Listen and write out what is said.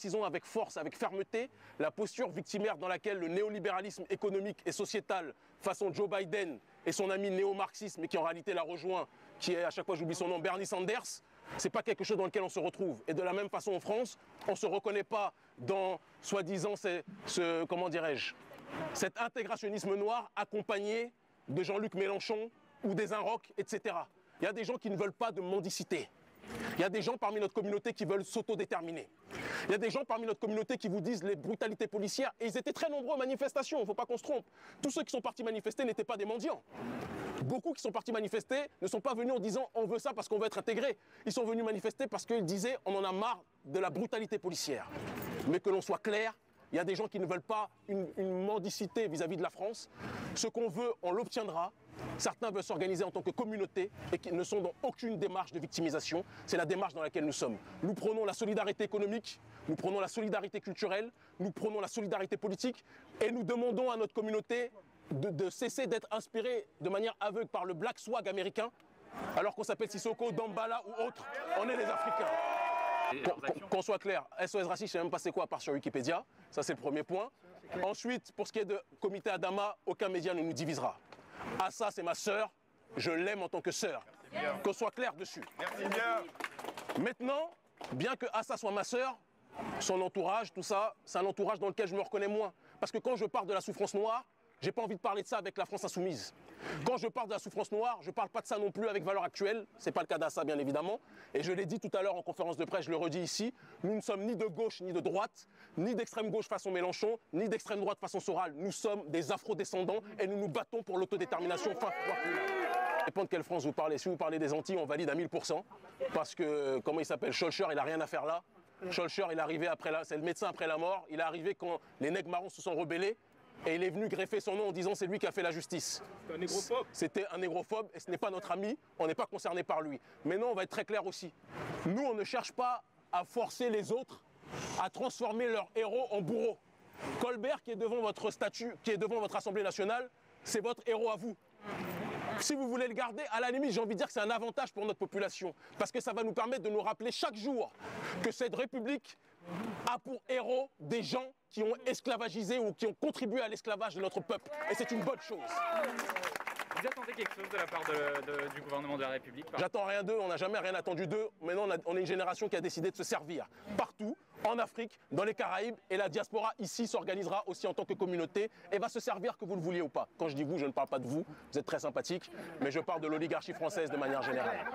précisons avec force, avec fermeté, la posture victimaire dans laquelle le néolibéralisme économique et sociétal, façon Joe Biden et son ami néo-marxisme, mais qui en réalité l'a rejoint, qui est, à chaque fois j'oublie son nom, Bernie Sanders, c'est pas quelque chose dans lequel on se retrouve. Et de la même façon en France, on ne se reconnaît pas dans, soi-disant, comment dirais-je, cet intégrationnisme noir accompagné de Jean-Luc Mélenchon ou des Inrocks, etc. Il y a des gens qui ne veulent pas de mendicité. Il y a des gens parmi notre communauté qui veulent s'autodéterminer. Il y a des gens parmi notre communauté qui vous disent les brutalités policières. Et ils étaient très nombreux aux manifestations, il ne faut pas qu'on se trompe. Tous ceux qui sont partis manifester n'étaient pas des mendiants. Beaucoup qui sont partis manifester ne sont pas venus en disant on veut ça parce qu'on veut être intégré. Ils sont venus manifester parce qu'ils disaient on en a marre de la brutalité policière. Mais que l'on soit clair, il y a des gens qui ne veulent pas une mendicité vis-à-vis de la France. Ce qu'on veut, on l'obtiendra. Certains veulent s'organiser en tant que communauté et qui ne sont dans aucune démarche de victimisation. C'est la démarche dans laquelle nous sommes. Nous prenons la solidarité économique, nous prenons la solidarité culturelle, nous prenons la solidarité politique et nous demandons à notre communauté de cesser d'être inspirée de manière aveugle par le Black Swag américain, alors qu'on s'appelle Sissoko, Dambala ou autre. On est les Africains. Qu'on soit clair, SOS Racisme, je ne sais même pas c'est quoi à part sur Wikipédia. Ça, c'est le premier point. Ensuite, pour ce qui est de Comité Adama, aucun média ne nous divisera. Assa, c'est ma sœur. Je l'aime en tant que sœur. Qu'on soit clair dessus. Merci bien. Maintenant, bien que Assa soit ma sœur, son entourage, tout ça, c'est un entourage dans lequel je me reconnais moins. Parce que quand je parle de la souffrance noire, j'ai pas envie de parler de ça avec la France insoumise. Quand je parle de la souffrance noire, je parle pas de ça non plus avec Valeurs Actuelles. C'est pas le cas d'Assa, bien évidemment. Et je l'ai dit tout à l'heure en conférence de presse, je le redis ici. Nous ne sommes ni de gauche ni de droite, ni d'extrême gauche façon Mélenchon, ni d'extrême droite façon Soral. Nous sommes des afro-descendants et nous nous battons pour l'autodétermination. Ça dépend de quelle France vous parlez. Si vous parlez des Antilles, on valide à 1000%. Parce que, comment il s'appelle, Scholcher, il a rien à faire là. Scholcher, il est arrivé après c'est le médecin après la mort. Il est arrivé quand les nègres marrons se sont rebellés. Et il est venu greffer son nom en disant c'est lui qui a fait la justice. C'était un négrophobe. C'était un négrophobe et ce n'est pas notre ami, on n'est pas concerné par lui. Mais non, on va être très clair aussi. Nous, on ne cherche pas à forcer les autres à transformer leurs héros en bourreaux. Colbert, qui est devant votre statue, qui est devant votre Assemblée nationale, c'est votre héros à vous. Si vous voulez le garder, à la limite, j'ai envie de dire que c'est un avantage pour notre population. Parce que ça va nous permettre de nous rappeler chaque jour que cette République a pour héros des gens qui ont esclavagisé ou qui ont contribué à l'esclavage de notre peuple. Et c'est une bonne chose. Vous attendez quelque chose de la part du gouvernement de la République? J'attends rien d'eux, on n'a jamais rien attendu d'eux. Maintenant, on est une génération qui a décidé de se servir partout, en Afrique, dans les Caraïbes. Et la diaspora ici s'organisera aussi en tant que communauté et va se servir que vous le vouliez ou pas. Quand je dis vous, je ne parle pas de vous, vous êtes très sympathique, mais je parle de l'oligarchie française de manière générale.